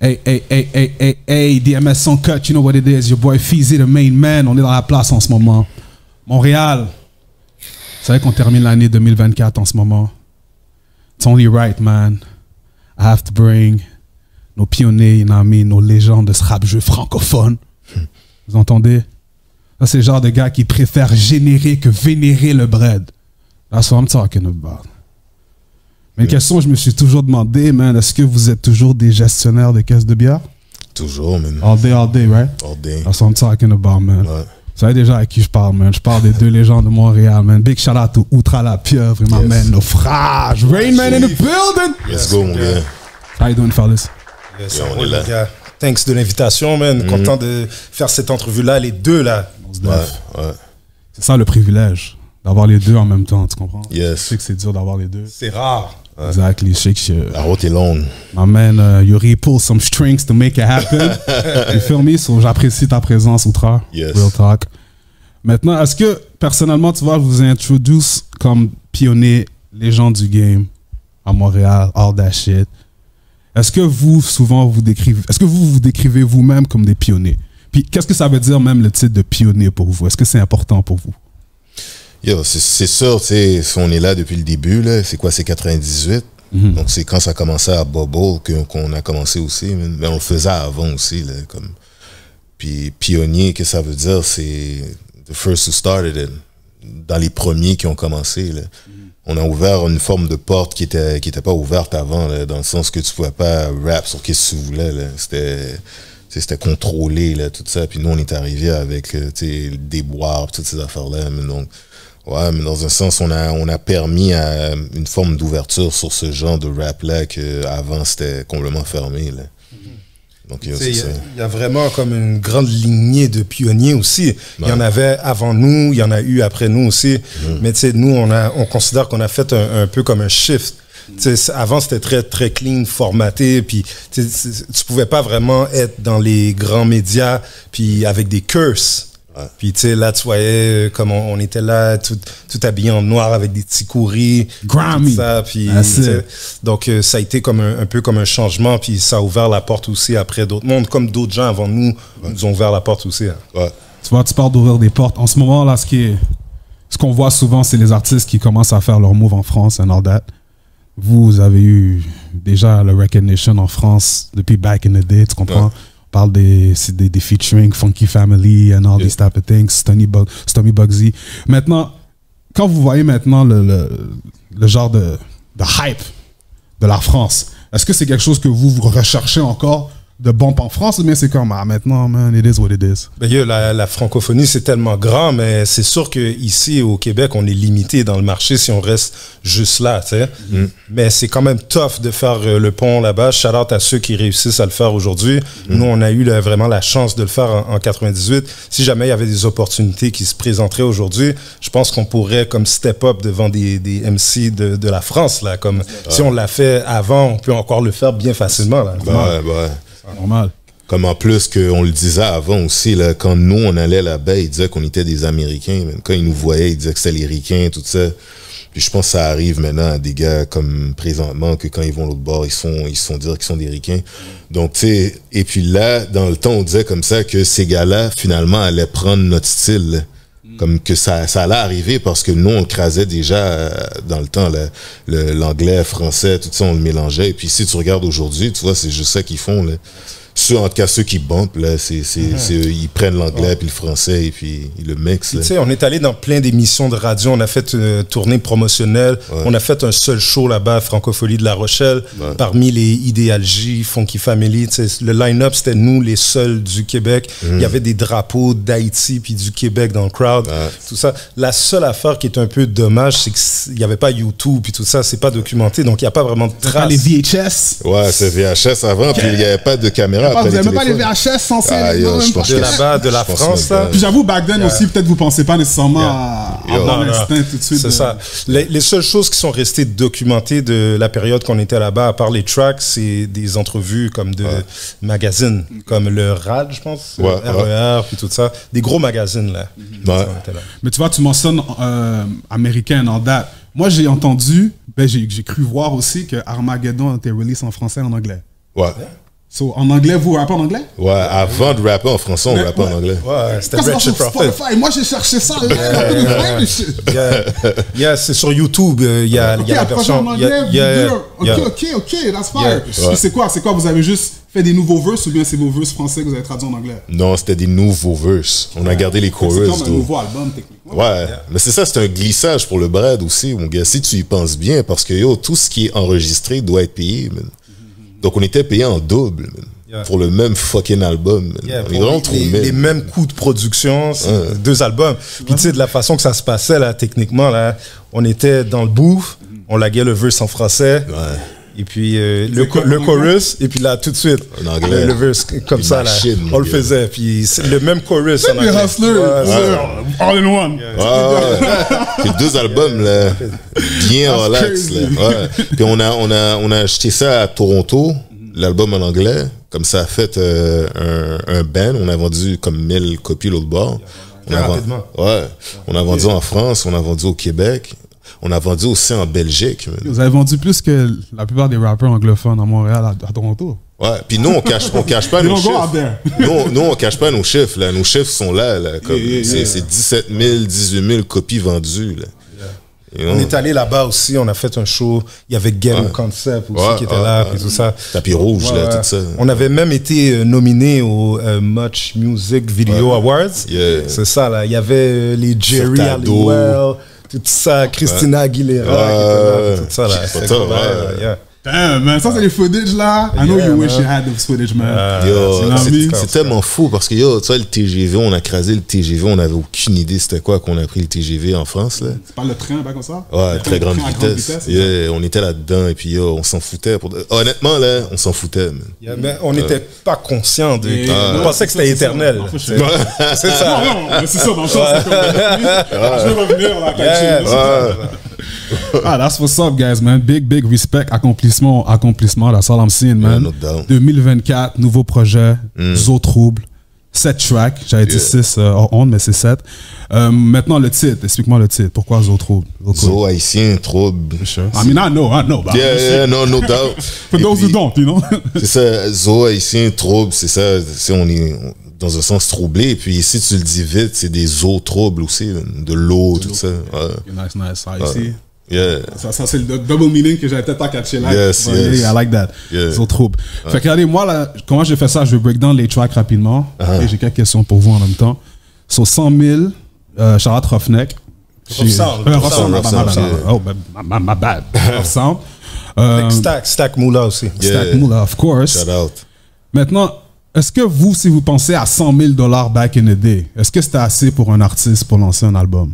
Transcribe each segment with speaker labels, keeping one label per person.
Speaker 1: Hey, DMS Son Cut, you know what it is. Your boy Feezy, the main man. On est dans la place en ce moment. Montréal. Vous savez qu'on termine l'année 2024 en ce moment. It's only right, man. I have to bring nos pionniers, you know what I mean, nos légendes de ce rap-jeu francophone. Vous entendez? Ça, c'est le genre de gars qui préfère générer que vénérer le bread. That's what I'm talking about. Mais une question que je me suis toujours demandé, man, est-ce que vous êtes toujours des gestionnaires de caisses de bière?
Speaker 2: Toujours, man.
Speaker 1: All day, right?
Speaker 2: All day.
Speaker 1: That's what I'm talking about, man.
Speaker 2: Ouais.
Speaker 1: Vous savez déjà à qui je parle, man. Je parle des deux légendes de Montréal, man. Big shout out to Outra la Pieuvre, my man, Naufrage. Rain Man in the building.
Speaker 2: Let's go, mon gars.
Speaker 1: How you doing, fellas?
Speaker 3: Yes,
Speaker 2: on est là.
Speaker 3: les gars. Thanks de l'invitation, man. Content de faire cette entrevue-là, les deux, là.
Speaker 2: Ouais.
Speaker 1: C'est ça le privilège, d'avoir les deux en même temps, tu comprends?
Speaker 2: Yes.
Speaker 1: Je sais que c'est dur d'avoir les deux.
Speaker 3: C'est rare.
Speaker 1: Exactly. Je sais que
Speaker 2: La route est longue.
Speaker 1: my man, Yuri pull some strings to make it happen. You feel me? So, j'apprécie ta présence, Outra.
Speaker 2: Yes.
Speaker 1: Real talk. Maintenant, est-ce que, personnellement, tu vois, je vous introduce comme pionnier, légende du game à Montréal, all that shit. Est-ce que vous, souvent, vous décrivez vous-même comme des pionniers? Puis, qu'est-ce que ça veut dire même le titre de pionnier pour vous? Est-ce que c'est important pour vous?
Speaker 2: Yo, c'est sûr, tu sais, si on est là depuis le début, là, c'est quoi, c'est 98. Donc, c'est quand ça commençait à Bubble qu'on a commencé aussi. Mais on le faisait avant aussi, là, comme. Puis, pionnier, qu'est-ce que ça veut dire? C'est the first who started it. Dans les premiers qui ont commencé, là. On a ouvert une forme de porte qui était pas ouverte avant, là, dans le sens que tu pouvais pas rap sur qu'est-ce que tu voulais, là. C'était contrôlé, là, tout ça. Puis nous, on est arrivé avec, tu sais, le déboire, toutes ces affaires-là. Donc, ouais, mais dans un sens, on a permis à une forme d'ouverture sur ce genre de rap-là qu'avant, c'était complètement fermé, là. Donc,
Speaker 3: il y a vraiment comme une grande lignée de pionniers aussi. Il y en avait avant nous, il y en a eu après nous aussi. Mais tu sais, nous, on considère qu'on a fait un peu comme un shift. Avant, c'était très, très clean, formaté, puis tu pouvais pas vraiment être dans les grands médias, puis avec des curses. Ouais. Puis tu sais, là, tu voyais comme on était là, tout habillé en noir avec des petits couris.
Speaker 1: Grammy.
Speaker 3: Ça, puis, donc, ça a été comme un peu comme un changement, puis ça a ouvert la porte aussi après d'autres mondes, comme d'autres gens avant nous nous ont ouvert la porte aussi. Hein.
Speaker 2: Ouais.
Speaker 1: Tu vois, tu parles d'ouvrir des portes. En ce moment, là, ce qu'on voit souvent, c'est les artistes qui commencent à faire leur move en France and all that. Vous avez eu déjà le recognition en France depuis back in the day, tu comprends? On parle des featuring Funky Family and all these type of things, Stommy Bugsy. Maintenant, quand vous voyez maintenant le genre de hype de la France, est-ce que c'est quelque chose que vous recherchez encore de bombe en France, ou bien c'est comme, maintenant, man, it is what it is?
Speaker 3: Ben, la francophonie, c'est tellement grand, mais c'est sûr qu'ici, au Québec, on est limité dans le marché si on reste juste là, tu sais. Mais c'est quand même tough de faire le pont là-bas. Shout out à ceux qui réussissent à le faire aujourd'hui. Nous, on a eu vraiment la chance de le faire en 98. Si jamais il y avait des opportunités qui se présenteraient aujourd'hui, je pense qu'on pourrait comme step up devant des MC de la France, là. Comme si on l'a fait avant, on peut encore le faire bien facilement, là.
Speaker 2: Ouais.
Speaker 1: Normal.
Speaker 2: Comme en plus qu'on le disait avant aussi, là, quand nous, on allait là-bas, ils disaient qu'on était des Américains. Même quand ils nous voyaient, ils disaient que c'était les Ricains, tout ça. Puis je pense que ça arrive maintenant à des gars comme présentement, que quand ils vont l'autre bord, ils se font dire qu'ils sont des Ricains. Donc, tu sais, et puis là, dans le temps, on disait comme ça que ces gars-là, finalement, allaient prendre notre style, là. Comme que ça allait arriver parce que nous, on le crasait déjà dans le temps, l'anglais, français, tout ça, on le mélangeait. Et puis si tu regardes aujourd'hui, tu vois, c'est juste ça qu'ils font, là. En tout cas, ceux qui bumpent, là, ils prennent l'anglais puis le français et puis ils le mixent.
Speaker 3: Tu sais, on est allé dans plein d'émissions de radio, on a fait une tournée promotionnelle, on a fait un seul show là-bas, Francophonie de La Rochelle, parmi les Idéalgie, Funky Family. Tu sais, le line-up, c'était nous, les seuls du Québec. Il y avait des drapeaux d'Haïti puis du Québec dans le crowd, tout ça. La seule affaire qui est un peu dommage, c'est qu'il n'y avait pas YouTube puis tout ça, c'est pas documenté, donc il n'y a pas vraiment de traces.
Speaker 1: Pas les VHS?
Speaker 2: Ouais, c'est VHS avant, puis il n'y avait pas de caméra.
Speaker 1: Vous n'avez même pas les VHS censés
Speaker 3: de là-bas, de la France, là.
Speaker 1: Puis j'avoue, back then aussi, peut-être vous pensez pas nécessairement à avoir l'instinct tout de suite.
Speaker 3: C'est ça. Les seules choses qui sont restées documentées de la période qu'on était là-bas, à part les tracks, c'est des entrevues comme de magazines, comme le RAD, je pense, RER, puis tout ça. Des gros magazines, là.
Speaker 1: Mais tu vois, tu mentionnes américain en date. Moi, j'ai entendu, j'ai cru voir aussi que Armageddon a été release en français et en anglais.
Speaker 2: Ouais.
Speaker 1: So, en anglais, vous rappez en anglais?
Speaker 2: Ouais, avant de rapper en français, on rappait en anglais.
Speaker 3: Ouais, c'était
Speaker 1: Parce que
Speaker 3: Wretched
Speaker 1: sur
Speaker 3: Prophet.
Speaker 1: Spotify, moi j'ai cherché ça.
Speaker 3: C'est sur YouTube, il y a
Speaker 1: Ok,
Speaker 3: la
Speaker 1: après
Speaker 3: version.
Speaker 1: en anglais, ok, that's fire. Puis c'est quoi? Vous avez juste fait des nouveaux verses ou bien c'est vos verses français que vous avez traduits en anglais?
Speaker 2: Non, c'était des nouveaux verses. On a gardé les
Speaker 1: C'est
Speaker 2: chorus.
Speaker 1: comme un nouveau album, techniquement.
Speaker 2: Ouais, mais c'est ça, c'est un glissage pour le Brad aussi, mon gars. Si tu y penses bien, parce que yo, tout ce qui est enregistré doit être payé, man. Donc on était payé en double, man. Pour le même fucking album.
Speaker 3: Yeah,
Speaker 2: on est vraiment trop
Speaker 3: les mêmes coûts de production, c'est 2 albums. Puis tu sais, de la façon que ça se passait, là, techniquement, là, on était dans le booth, on laguait le verse en français.
Speaker 2: Ouais.
Speaker 3: Et puis le chorus, et puis là, tout de suite,
Speaker 2: en anglais,
Speaker 3: le verse comme ça, là, on le faisait. Puis c'est le même chorus en
Speaker 1: Les
Speaker 3: anglais.
Speaker 1: Hustlers, all in one.
Speaker 2: Puis 2 albums, là, bien relax, là. Ouais. Puis on a acheté ça à Toronto, l'album en anglais. Comme ça a fait un band. On a vendu comme 1000 copies l'autre bord. On a vendu en France, on a vendu au Québec. On a vendu aussi en Belgique.
Speaker 1: Vous avez vendu plus que la plupart des rappeurs anglophones à Montréal, à Toronto.
Speaker 2: Ouais, puis nous, on cache pas nos chiffres. Nous, on cache pas nos chiffres, là. Nos chiffres sont là, comme c'est 17 000, 18 000 copies vendues, là.
Speaker 3: On est allé là-bas aussi, on a fait un show. Il y avait Game Concept aussi qui était là, et tout ça.
Speaker 2: Tapis rouge, là, tout ça.
Speaker 3: On avait même été nominé au Much Music Video Awards. C'est ça, là. Il y avait les Jerry Halliwell, tout ça, Christina Aguilera qui était là, tout ça, là.
Speaker 2: C'est ça,
Speaker 1: Damn, man, ça c'est les footage là. I know you wish you had those footage, man.
Speaker 2: C'est tellement fou parce que tu vois, le TGV, on a crasé le TGV, on n'avait aucune idée c'était quoi qu'on a pris le TGV en France, là.
Speaker 1: C'est pas le train, comme ça?
Speaker 2: Ouais, très grande vitesse. On était là-dedans et puis on s'en foutait. Honnêtement, là, on s'en foutait.
Speaker 3: Mais on n'était pas conscient de. On pensait que c'était éternel.
Speaker 1: C'est ça. Non, mais c'est ça, dans le sens. Je vais revenir là, that's what's up, guys, man. Big respect, accomplissement, that's all I'm seeing, man.
Speaker 2: No doubt.
Speaker 1: 2024, nouveau projet, Zo Trouble, 7 tracks, j'avais dit 6 hors ondes, mais c'est 7. Maintenant, le titre, explique-moi le titre. Pourquoi Zo Trouble?
Speaker 2: Zo haïtien, trouble.
Speaker 1: I mean, I know.
Speaker 2: No doubt.
Speaker 1: For those who don't, you know?
Speaker 2: C'est ça, Zo haïtien, trouble, c'est ça. On est dans un sens troublé. Et puis, si tu le dis vite, c'est des eaux troubles aussi, de l'eau, tout ça.
Speaker 1: Nice. Ça, ici.
Speaker 2: Yeah.
Speaker 1: Ça c'est le double meaning que j'avais peut-être pas catché là.
Speaker 2: Yes.
Speaker 1: I like that. Zo Trouble. Fait que regardez, moi, là, comment j'ai fait ça, je vais break down les tracks rapidement. Et j'ai quelques questions pour vous en même temps. Sur 100 000, Charlotte Roughneck.
Speaker 3: Rough Sound.
Speaker 1: Oh, my bad. Rough Sound.
Speaker 3: Stack Moula aussi.
Speaker 1: Stack Moula, of course.
Speaker 2: Shout out.
Speaker 1: Maintenant, est-ce que vous, si vous pensez à 100 000 $ back in the day, est-ce que c'était assez pour un artiste pour lancer un album?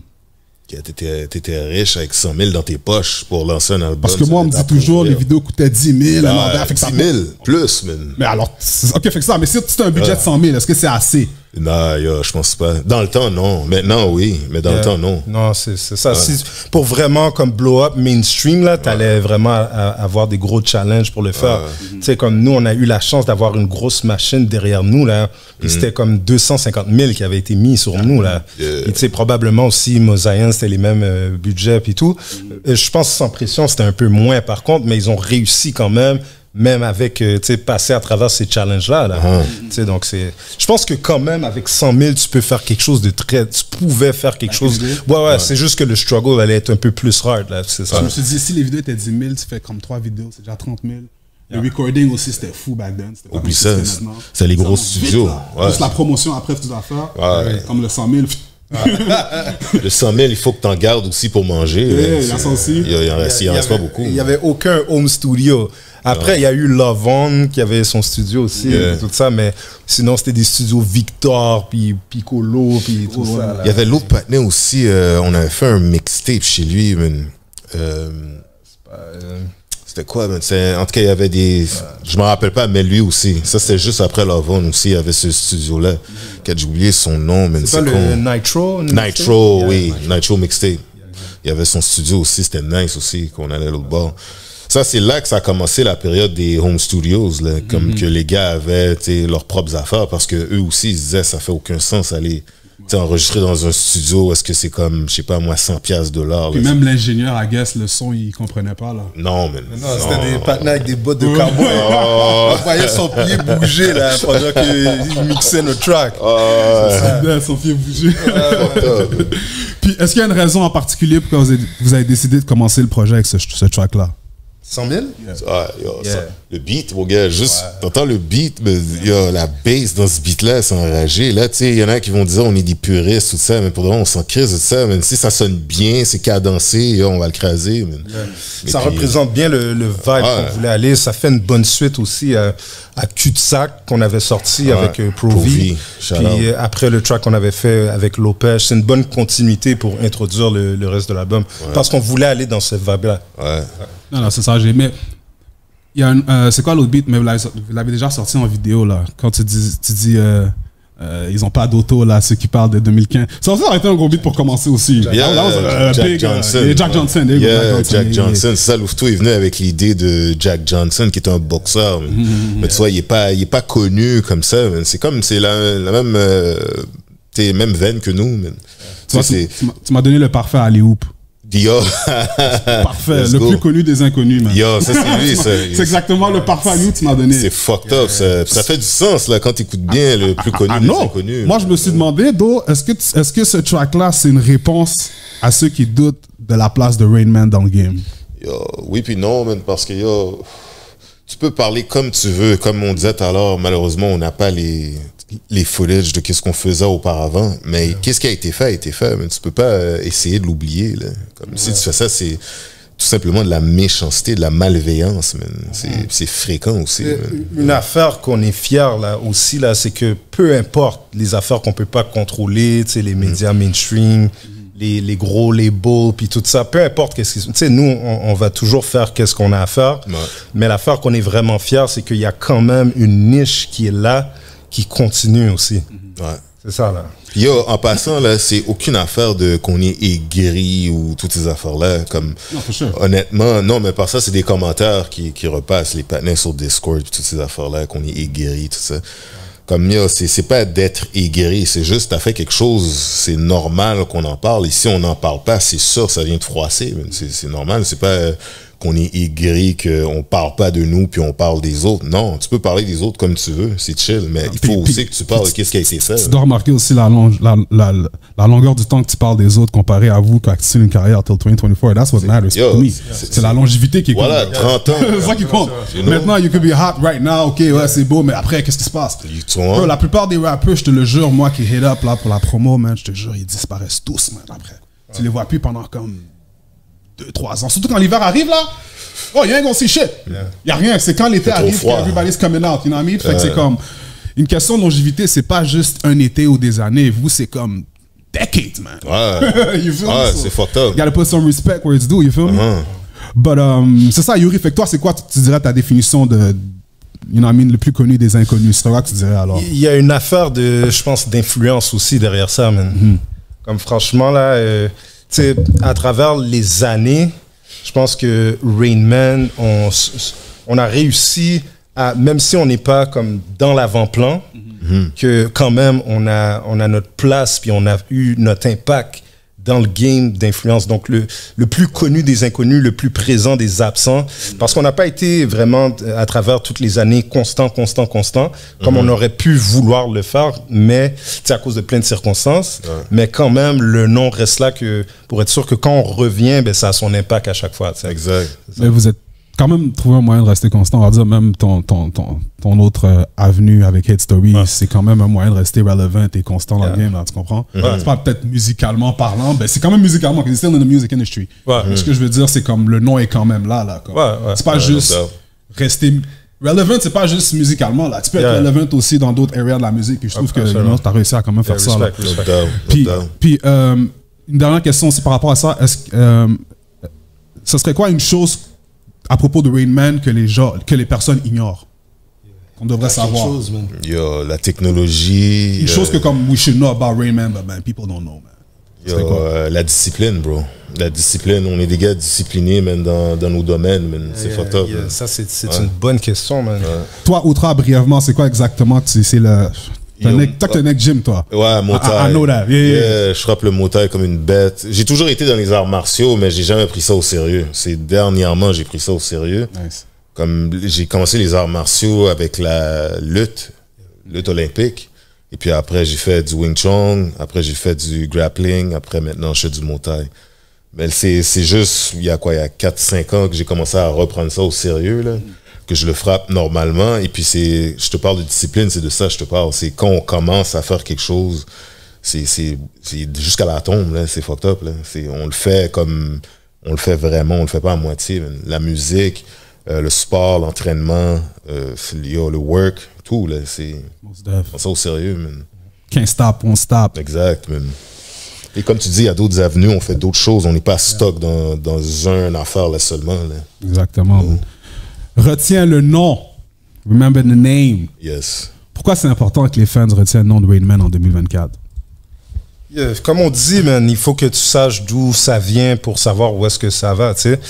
Speaker 2: T'étais riche avec 100 000 dans tes poches pour lancer un album.
Speaker 1: Parce que moi, on me dit toujours les vidéos coûtaient 10 000.
Speaker 2: 10 000 plus, man.
Speaker 1: Mais alors, ok, fait que ça, mais si tu as un budget de 100 000, est-ce que c'est assez?
Speaker 2: Non, je pense pas. Dans le temps, non. Maintenant, oui. Mais dans le temps, non.
Speaker 3: Non, c'est ça. Si, pour vraiment comme blow up mainstream, là, t'allais vraiment avoir des gros challenges pour le faire. Tu sais, comme nous, on a eu la chance d'avoir une grosse machine derrière nous, là. Et c'était comme 250 000 qui avaient été mis sur nous, là. Et tu sais, probablement aussi, Mosaïen, c'était les mêmes budgets et tout. Je pense que Sans Pression, c'était un peu moins, par contre, mais ils ont réussi quand même avec, tu sais, passer à travers ces challenges-là. Là. Tu sais, donc, je pense que quand même, avec 100 000, tu peux faire quelque chose de très... Tu pouvais faire quelque chose... Ouais, c'est juste que le struggle allait être un peu plus hard, là, c'est ça.
Speaker 1: Je me suis dit, si les vidéos étaient 10 000, tu fais comme 3 vidéos, c'est déjà 30 000. Le recording aussi, c'était fou back then.
Speaker 2: Oublie ça, c'est les gros studios.
Speaker 1: Juste la promotion après, toutes affaires. Comme le 100 000...
Speaker 2: Le 100 000, il faut que tu en gardes aussi pour manger.
Speaker 1: Il y a ça aussi.
Speaker 2: Il en reste pas beaucoup.
Speaker 3: Il n'y avait aucun home studio. Après, il y a eu Love On qui avait son studio aussi, tout ça, mais sinon, c'était des studios Victor, puis Piccolo, puis tout ça.
Speaker 2: Il y avait l'autre partenaire aussi, on avait fait un mixtape chez lui. C'était quoi, man? En tout cas, il y avait des... Je me rappelle pas, mais lui aussi. Ça, c'était juste après Love On aussi, il y avait ce studio-là. J'ai oublié son nom, mais
Speaker 3: c'est pas le Nitro?
Speaker 2: Nitro, oui. Nitro Mixtape. Il y avait son studio aussi, c'était nice aussi, qu'on allait à l'autre bord. Ça, c'est là que ça a commencé la période des home studios, là, comme que les gars avaient leurs propres affaires, parce que eux aussi, ils se disaient, ça fait aucun sens aller enregistré dans un studio, est-ce que c'est comme, je sais pas moi, $100
Speaker 1: Puis même l'ingénieur, I guess, le son, il comprenait pas, là.
Speaker 2: Non, man.
Speaker 3: Non, c'était des partenaires avec des bottes de cowboy. On voyait son pied bouger, là, pendant qu'il mixait nos tracks.
Speaker 1: Son pied bouger. Puis, est-ce qu'il y a une raison en particulier pour que vous avez décidé de commencer le projet avec ce track-là?
Speaker 3: 100 000?
Speaker 2: Le beat, mon gars, juste, t'entends le beat, mais la bass dans ce beat-là, c'est enragé. Là, tu sais, il y en a qui vont dire on est des puristes, tout ça, mais pour le moment, on s'en crise de ça. Même si ça sonne bien, c'est cadencé, on va le craser.
Speaker 3: Ça représente bien le vibe qu'on voulait aller. Ça fait une bonne suite aussi à Cul-de-sac qu'on avait sorti avec Pro-V. Puis après le track qu'on avait fait avec Lopez, c'est une bonne continuité pour introduire le reste de l'album. Parce qu'on voulait aller dans cette vibe-là.
Speaker 1: Non, c'est ça, mais il y a c'est quoi l'autre beat, mais vous l'avez déjà sorti en vidéo, là, quand tu dis ils ont pas d'auto, là, ceux qui parlent de 2015. Ça aurait été un gros beat pour commencer aussi.
Speaker 2: Jack Johnson. Jack Johnson. C'est ça, Louveteau est venu avec l'idée de Jack Johnson, qui est un boxeur. Mais tu vois, il est pas connu comme ça. C'est la même veine que nous.
Speaker 1: Tu m'as donné le parfait alley-oop.
Speaker 2: Yo.
Speaker 1: Parfait, le plus connu des inconnus, man.
Speaker 2: Yo, ça c'est lui, ça.
Speaker 1: C'est exactement le parfait à nous que tu m'as donné.
Speaker 2: C'est fucked up, ça fait du sens, là, quand tu écoutes bien le plus connu des inconnus.
Speaker 1: Moi, je me suis demandé, est-ce que ce track-là, c'est une réponse à ceux qui doutent de la place de Rain Man dans le game?
Speaker 2: Yo, oui puis non, man, parce que tu peux parler comme tu veux. Comme on disait tout à l'heure, malheureusement, on n'a pas les footage de qu'est-ce qu'on faisait auparavant. Mais qu'est-ce qui a été fait a été fait. Mais tu peux pas essayer de l'oublier. Là. Comme si tu fais ça, c'est tout simplement de la méchanceté, de la malveillance. C'est fréquent aussi.
Speaker 3: Une affaire qu'on est fier là aussi, là, c'est que peu importe les affaires qu'on peut pas contrôler, les médias mainstream, les gros labels, puis tout ça, peu importe qu'est-ce qu'ils... Tu sais, nous, on va toujours faire qu'est-ce qu'on a à faire. Mais l'affaire qu'on est vraiment fier, c'est qu'il y a quand même une niche qui est là, qui continue aussi. C'est ça, là.
Speaker 2: Yo, en passant, là, c'est aucune affaire de qu'on est aigri ou toutes ces affaires-là. Comme,
Speaker 1: non, for sure.
Speaker 2: Honnêtement, non, mais par ça, c'est des commentaires qui repassent, les partenaires sur Discord, toutes ces affaires-là, qu'on est aigri, tout ça. Comme, yo, c'est pas d'être aigri, c'est juste, t'as fait quelque chose, c'est normal qu'on en parle. Et si on n'en parle pas, c'est sûr, ça vient te froisser. C'est normal, c'est pas qu'on est aigri, qu'on parle pas de nous, puis on parle des autres. Non, tu peux parler des autres comme tu veux, c'est chill, mais il faut aussi que tu parles de qu'est-ce qui a été fait.
Speaker 1: Tu dois remarquer aussi la longueur du temps que tu parles des autres comparé à vous qui activez une carrière till 2024. That's what matters for me. C'est la longévité qui compte.
Speaker 2: Voilà, 30 ans.
Speaker 1: C'est ça qui compte. Maintenant, you could be hot right now, ok, ouais, c'est beau, mais après, qu'est-ce qui se passe? Bro, la plupart des rappeurs, je te le jure, moi qui hit up là pour la promo, man, je te jure, ils disparaissent tous, man, après. Tu les vois plus pendant comme 2-3 ans. Surtout quand l'hiver arrive, là. Oh, il y a un gros shit. Il n'y a rien. C'est quand l'été arrive que everybody's coming out. You know what I mean? Fait que c'est comme une question de longévité, c'est pas juste un été ou des années. Vous, c'est comme decades, man. You feel me?
Speaker 2: C'est fucked up.
Speaker 1: You gotta put some respect where it's due. You feel me? But c'est ça, Yuri. Fait que toi, c'est quoi, tu dirais, ta définition de, you know what I mean, le plus connu des inconnus? C'est quoi que tu dirais alors? Il
Speaker 3: y a une affaire de, je pense, d'influence aussi derrière ça, man. Comme franchement, là, tu sais, à travers les années, je pense que Rain Man, on a réussi à, même si on n'est pas comme dans l'avant-plan, que quand même on a notre place, puis on a eu notre impact dans le game d'influence. Donc le plus connu des inconnus, le plus présent des absents, parce qu'on n'a pas été vraiment à travers toutes les années constant, comme on aurait pu vouloir le faire, mais c'est à cause de plein de circonstances. Mais quand même, le nom reste là pour être sûr que quand on revient, ben, ça a son impact à chaque fois.
Speaker 2: Exact.
Speaker 1: Mais vous êtes quand même trouvé un moyen de rester constant. On va dire même ton autre avenue avec Head Story, c'est quand même un moyen de rester relevant et constant dans le game, là, tu comprends? C'est pas peut-être musicalement parlant, ben c'est quand même musicalement, parce que c'est still in the music industry. Ce que je veux dire, c'est comme le nom est quand même là. C'est pas juste rester relevant, c'est pas juste musicalement, là. Tu peux être relevant aussi dans d'autres areas de la musique, et je trouve que tu as réussi à quand même faire ça. Puis, une dernière question aussi par rapport à ça, est-ce ce serait quoi une chose à propos de Rain Man que les personnes ignorent, qu'on devrait savoir?
Speaker 2: Yo, la technologie.
Speaker 1: Une chose que comme we should know about Rain Man, but man, people don't know, man.
Speaker 2: Yo, la discipline, bro. La discipline, on est des gars disciplinés, man, dans nos domaines, man. C'est fucked up.
Speaker 3: Ça, c'est une bonne question, man.
Speaker 1: Toi, Outra, brièvement, c'est quoi exactement? C'est le... Toi, t'es un mec gym, toi.
Speaker 2: Ouais, Muay Thai.
Speaker 1: I know that.
Speaker 2: Yeah, je frappe le Muay Thai comme une bête. J'ai toujours été dans les arts martiaux, mais j'ai jamais pris ça au sérieux. C'est dernièrement, j'ai pris ça au sérieux.
Speaker 1: Nice.
Speaker 2: Comme j'ai commencé les arts martiaux avec la lutte olympique. Et puis après, j'ai fait du Wing Chun. Après, j'ai fait du grappling. Après, maintenant, je fais du Muay Thai. Mais c'est juste, il y a 4-5 ans que j'ai commencé à reprendre ça au sérieux, là. Que je le frappe normalement. Et puis je te parle de discipline, c'est de ça que je te parle. C'est quand on commence à faire quelque chose, c'est jusqu'à la tombe, là, c'est fucked up, là. On le fait comme, on le fait vraiment, on le fait pas à moitié, man. La musique, le sport, l'entraînement, le work, tout, là, c'est ça au sérieux, man.
Speaker 1: Can't stop, won't stop.
Speaker 2: Exact, man. Et comme tu dis, il y a d'autres avenues, on fait d'autres choses, on n'est pas stock dans une affaire là seulement, là.
Speaker 1: Exactement. Retiens le nom. Remember the name.
Speaker 2: Yes.
Speaker 1: Pourquoi c'est important que les fans retiennent le nom de Rain Man en 2024?
Speaker 3: Yeah, comme on dit, man, il faut que tu saches d'où ça vient pour savoir où est-ce que ça va, tu sais.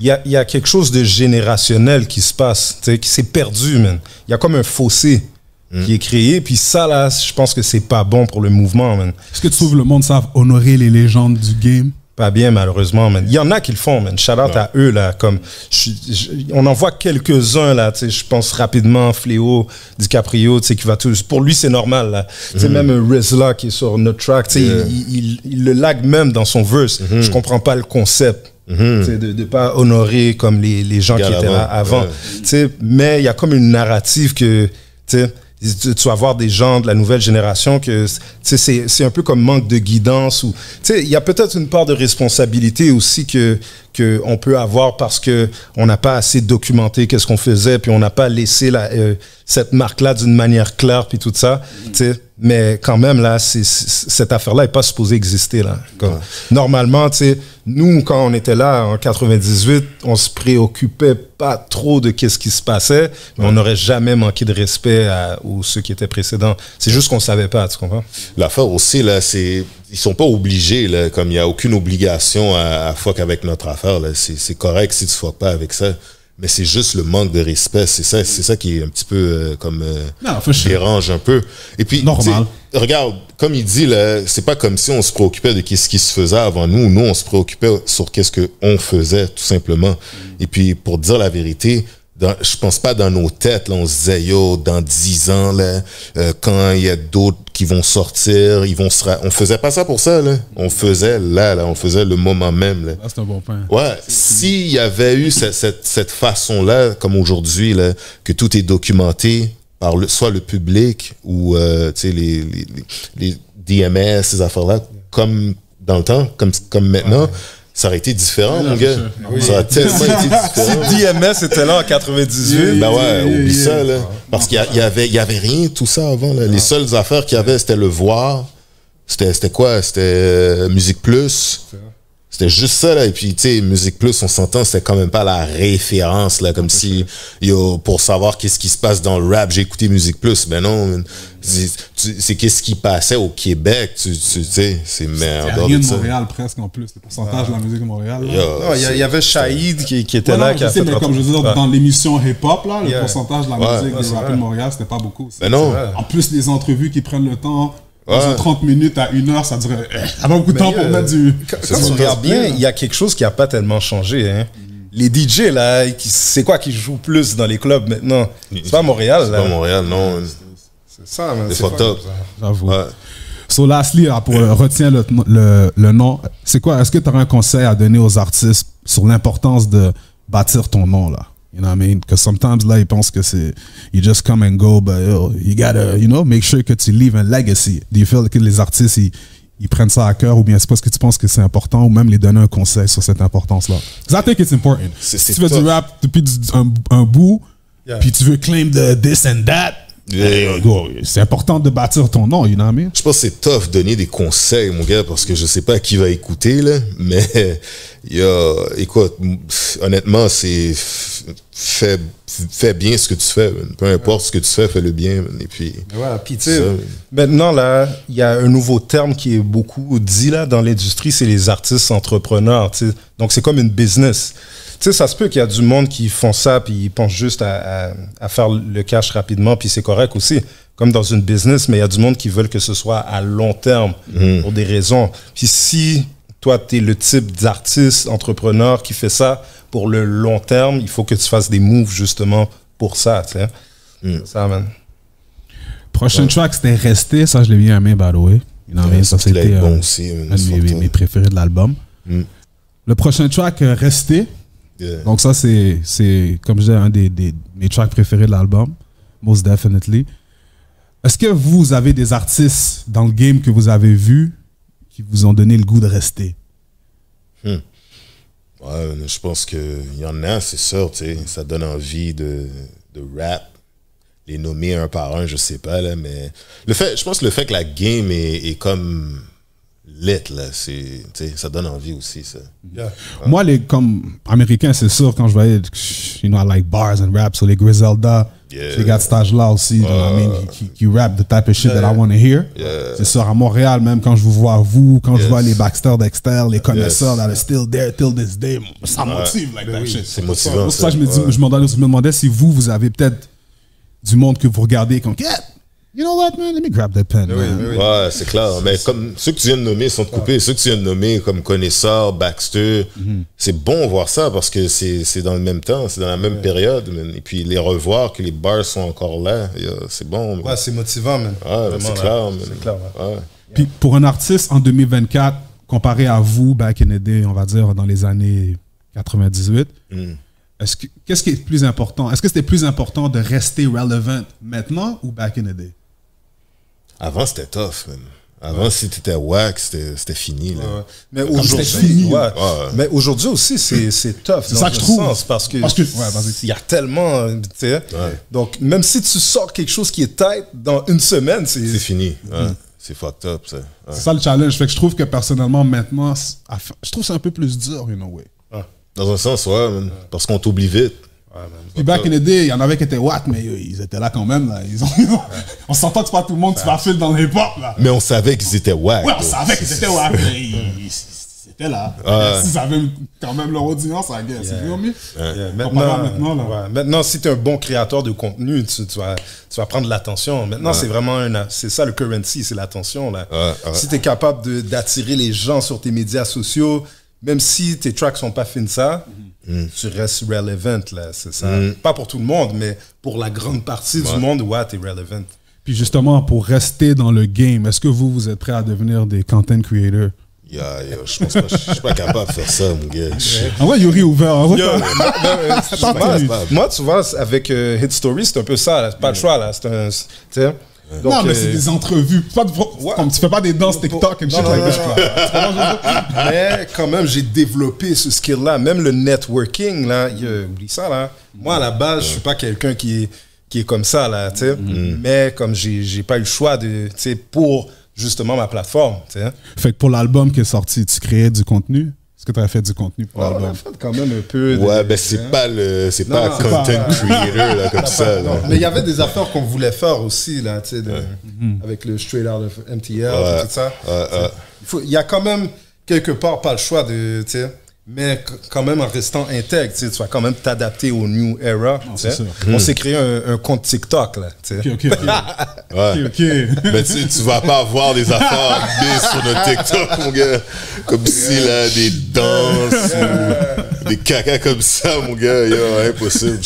Speaker 3: Il y a quelque chose de générationnel qui se passe, tu sais, qui s'est perdu, man. Il y a comme un fossé qui est créé, puis ça, là, je pense que c'est pas bon pour le mouvement, man.
Speaker 1: Est-ce que tu trouves le monde savent honorer les légendes du game?
Speaker 3: Pas bien, malheureusement, man. Il y en a qui le font, man. Shout out à eux, là. Comme, on en voit quelques-uns, là. Tu sais, je pense rapidement, Fléau, DiCaprio, tu sais, qui va tout. Pour lui, c'est normal, là. Tu sais, même RZA qui est sur notre track, tu sais, il le lag même dans son verse. Je comprends pas le concept. Tu sais, de pas honorer comme les gens qui étaient là avant. Tu sais, mais il y a comme une narrative que, tu sais, tu vas voir des gens de la nouvelle génération que c'est un peu comme manque de guidance ou il y a peut-être une part de responsabilité aussi que on peut avoir parce que on n'a pas assez documenté qu'est-ce qu'on faisait puis on n'a pas laissé cette marque-là d'une manière claire puis tout ça. Mais quand même là, cette affaire-là est pas supposée exister là. Normalement, nous quand on était là en 98, on se préoccupait pas trop de qu'est-ce qui se passait, mais on n'aurait jamais manqué de respect aux ceux qui étaient précédents. C'est juste qu'on savait pas, tu comprends?
Speaker 2: L'affaire aussi là, c'est ils sont pas obligés là, comme il y a aucune obligation à fuck avec notre affaire là. C'est correct si tu fuck pas avec ça. Mais c'est juste le manque de respect, c'est ça qui est un petit peu dérange un peu. Et puis normal. Regarde, comme il dit là, c'est pas comme si on se préoccupait de qu'est-ce qui se faisait avant nous. Nous, on se préoccupait sur qu'est-ce que on faisait tout simplement. Et puis pour dire la vérité, je pense pas dans nos têtes là, on se disait yo dans 10 ans là, quand il y a d'autres qui vont sortir, on faisait pas ça pour ça là. On faisait on faisait le moment même là.
Speaker 1: Ah, c'est un bon point.
Speaker 2: Ouais, s'il y avait eu cette façon là comme aujourd'hui là, que tout est documenté par soit le public ou tu sais les DMS, ces affaires là, comme dans le temps, comme maintenant. Ça aurait été différent, mon gars. Oui. Ça aurait tellement été différent.
Speaker 3: Si DMS était là en 98.
Speaker 2: Ben ouais, oublie ça, là. Parce qu'il y avait rien, tout ça avant, là. Les seules affaires qu'il y avait, c'était le voir. C'était quoi? C'était Musique Plus. C'était juste ça, là. Et puis, tu sais, Musique Plus, on s'entend, c'était quand même pas la référence, là. Comme si, pour savoir qu'est-ce qui se passe dans le rap, j'ai écouté Musique Plus. Ben non, c'est qu'est-ce qui passait au Québec, tu sais, c'est merde.
Speaker 1: Il y a rien de Montréal presque en plus, le pourcentage de la musique de Montréal.
Speaker 3: Non, il y avait Shahid qui était là.
Speaker 1: Je sais, mais comme je veux dire, dans l'émission hip-hop, là, le pourcentage de la musique des rappeurs de Montréal, c'était pas beaucoup.
Speaker 2: Ben non.
Speaker 1: En plus, les entrevues qui prennent le temps. Dans 30 minutes à 1 heure, ça durait. Ça va beaucoup de temps pour mettre du.
Speaker 3: Quand tu regardes bien, il y a quelque chose qui n'a pas tellement changé. Hein. Les DJ, là, c'est quoi qui joue plus dans les clubs maintenant? C'est pas Montréal, là.
Speaker 2: C'est pas Montréal, non.
Speaker 3: C'est ça, man.
Speaker 2: C'est fucked up.
Speaker 1: J'avoue. Ouais. So, lastly, pour retiens le nom, c'est quoi? Est-ce que tu aurais un conseil à donner aux artistes sur l'importance de bâtir ton nom, là? You know what I mean? Because sometimes, là, ils pensent que c'est you just come and go, but you gotta, make sure que tu leave a legacy. Do you feel que les artistes, ils prennent ça à cœur ou bien c'est parce que tu penses que c'est important ou même les donner un conseil sur cette importance-là? Because I think it's important. Si tu fais du rap depuis un bout, puis tu veux claim de this and that, c'est important de bâtir ton nom, you know what I mean?
Speaker 2: Je pense que c'est tough de donner des conseils, mon gars, parce que je sais pas qui va écouter, là, mais écoute, honnêtement, c'est fais bien ce que tu fais, man. Peu importe ce que tu fais, fais-le bien, man. Et puis,
Speaker 3: puis tu sais, maintenant, là, il y a un nouveau terme qui est beaucoup dit, là, dans l'industrie, c'est les artistes entrepreneurs, tu sais. Donc, c'est comme une business. sais, ça se peut qu'il y a du monde qui font ça, puis ils pensent juste à faire le cash rapidement, puis c'est correct aussi, comme dans une business, mais il y a du monde qui veulent que ce soit à long terme, pour des raisons. Puis si toi, tu es le type d'artiste, entrepreneur qui fait ça pour le long terme, il faut que tu fasses des moves, justement, pour ça, tu sais. C'est ça, man.
Speaker 1: Prochain track, c'était Rester. Ça, je l'ai bien aimé, by the way. Ça, c'était
Speaker 2: bon aussi,
Speaker 1: un de mes préférés de l'album. Le prochain track, Rester. Donc ça, c'est comme je disais, un des mes tracks préférés de l'album. Most definitely. Est-ce que vous avez des artistes dans le game que vous avez vus qui vous ont donné le goût de rester?
Speaker 2: Ouais, je pense qu'il y en a, c'est sûr, tu sais. Ça donne envie de rap. Les nommer un par un, je sais pas, là, mais je pense que le fait que la game est comme lit, là, ça donne envie aussi, ça.
Speaker 3: Yeah.
Speaker 1: Moi, comme américain, c'est sûr, quand je voyais, I like bars and rap, so les Griselda, j'ai gars de cet âge-là aussi, qui rap the type of shit that I want to hear. C'est sûr, à Montréal, même quand je vous vois, quand je vois les Baxter, Dexter, les connaisseurs, that are still there till this day, ça motive, like that shit.
Speaker 2: C'est motivant.
Speaker 1: Pour ça, je me demandais si vous avez peut-être du monde que vous regardez comme, yeah, you know what, man, let me grab that pen.
Speaker 2: Oui. Ouais, c'est clair. Mais comme ceux que tu viens de nommer sont coupés, ceux que tu viens de nommer comme Connaisseur, Baxter, c'est bon voir ça parce que c'est dans le même temps, c'est dans la même période. Man. Et puis les revoir, que les bars sont encore là, c'est bon. Man.
Speaker 3: Ouais, c'est motivant, man.
Speaker 2: Ouais, c'est clair, man.
Speaker 3: C'est clair,
Speaker 2: ouais.
Speaker 1: Puis pour un artiste en 2024, comparé à vous, back in the day, on va dire dans les années 98, qu'est-ce qui est plus important? Est-ce que c'était plus important de rester relevant maintenant ou back in the day?
Speaker 2: Avant, c'était tough, man. Avant, si t'étais wack, c'était fini. Là.
Speaker 3: Mais aujourd'hui, mais aujourd'hui aussi, c'est tough.
Speaker 1: C'est ça que je trouve.
Speaker 3: Parce que il y a tellement, tu sais. Donc, même si tu sors quelque chose qui est tight dans une semaine, c'est
Speaker 2: fini. C'est fucked up, ça.
Speaker 1: C'est ça le challenge. Fait que je trouve que personnellement, maintenant, je trouve que c'est un peu plus dur, you know, way.
Speaker 2: Dans un sens, man, parce qu'on t'oublie vite.
Speaker 1: Puis back in the day, il y en avait qui étaient wack, mais ils étaient là quand même. Là. On s'entend que c'est pas tout le monde qui va filer dans les pop. Là.
Speaker 2: Mais on savait qu'ils étaient wack.
Speaker 1: Ouais, on savait qu'ils étaient wack, mais ils étaient là. Ils avaient quand même leur audience, I guess.
Speaker 3: Maintenant, si tu es un bon créateur de contenu, tu vas prendre l'attention. Maintenant, c'est vraiment c'est ça le currency, c'est l'attention. Si tu es capable d'attirer les gens sur tes médias sociaux, même si tes tracks sont pas fins ça, tu restes relevant, là, c'est ça. Pas pour tout le monde, mais pour la grande partie du monde, t'es relevant.
Speaker 1: Puis justement, pour rester dans le game, est-ce que vous êtes prêts à devenir des content creators?
Speaker 2: Je pense pas, je suis pas capable de faire ça, mon gars.
Speaker 1: Ah ouais, Yuri ouvert.
Speaker 3: Moi, tu vois, avec Hit Story, c'est un peu ça, là. C'est pas le choix, là.
Speaker 1: Donc, non, mais c'est des entrevues. Comme tu fais pas des danses TikTok et shit like that.
Speaker 3: Mais quand même, j'ai développé ce skill-là. Même le networking, là, oublie ça, là. Moi, à la base, je suis pas quelqu'un qui est comme ça, là, tu sais. Mais comme j'ai pas eu le choix pour justement ma plateforme, tu sais.
Speaker 1: Fait que pour l'album qui est sorti, tu créais du contenu? Est-ce que tu as fait du contenu pour l'album?
Speaker 3: On a fait quand même un peu.
Speaker 2: C'est pas content creator là, comme ça. Là.
Speaker 3: Mais il y avait des affaires qu'on voulait faire aussi, là, tu sais, avec le Straight Out of MTL et tout ça. Il y a quand même quelque part pas le choix de, tu sais, mais quand même en restant intègre, tu vas quand même t'adapter au new era. On s'est créé un compte TikTok, là.
Speaker 2: Ok. Mais tu vas pas avoir des affaires sur notre TikTok, mon gars. Comme si, là, des danses ou des caca comme ça, mon gars. Impossible.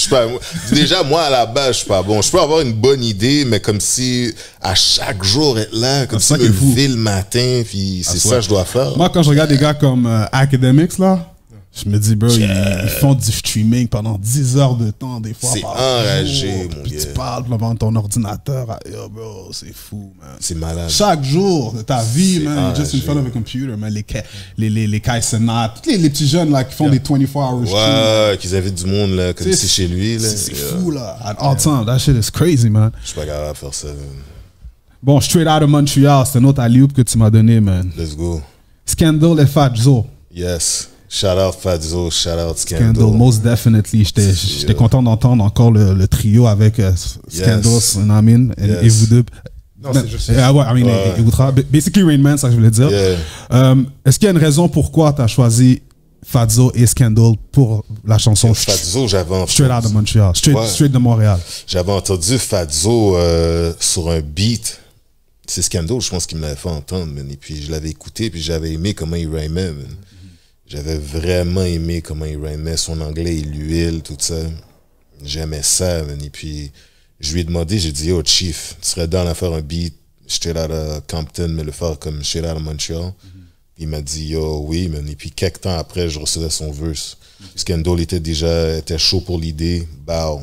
Speaker 2: Déjà, moi, à la base, je suis pas bon. Je peux avoir une bonne idée, mais comme si à chaque jour être là, comme si me lever le matin, puis c'est ça que je dois faire.
Speaker 1: Moi, quand je regarde des gars comme Academics, là, je me dis, bro, ils font du streaming pendant 10 heures de temps, des fois.
Speaker 2: C'est enragé, mon gars.
Speaker 1: Tu parles devant ton ordinateur. Bro, c'est fou, man.
Speaker 2: C'est malade.
Speaker 1: Chaque jour de ta vie, man, just in front of a computer, man. Les Kai Cenat, tous les petits jeunes là, qui font des 24-hour streams.
Speaker 2: Ouais, qu'ils avaient du monde là, comme si chez lui.
Speaker 1: C'est fou, là. At all time, that shit is crazy, man.
Speaker 2: Je suis pas capable de faire ça.
Speaker 1: Bon, Straight Out of Montreal, c'est un autre alley-oop que tu m'as donné, man.
Speaker 2: Let's go.
Speaker 1: Scandal et Fatzo.
Speaker 2: Yes. Shout out Fatzo, shout out Scandal.
Speaker 1: Most definitely. J'étais content d'entendre encore le trio avec Scandal, Namin et vous deux.
Speaker 3: Non, c'est juste
Speaker 1: ça. Et Outra. Basically Rain Man, ça que je voulais dire. Est-ce qu'il y a une raison pourquoi tu as choisi Fazzo et Scandal pour la chanson
Speaker 2: Fazzo, j'avais entendu.
Speaker 1: Straight Out of Montreal, straight de Montréal.
Speaker 2: J'avais entendu Fazzo sur un beat. C'est Scandal, je pense qu'il me l'avait fait entendre, man. Et puis je l'avais écouté, puis j'avais aimé comment il rhymait, man. J'avais vraiment aimé comment il rhymait, son anglais et l'huile, tout ça. J'aimais ça, man. Et puis je lui ai demandé, j'ai dit, yo, Chief, tu serais dans à faire un beat straight out of Compton, mais le faire comme straight out of Montreal? Il m'a dit, yo, oui, man. Et puis, quelques temps après, je recevais son verse. Scandal était chaud pour l'idée. Bah,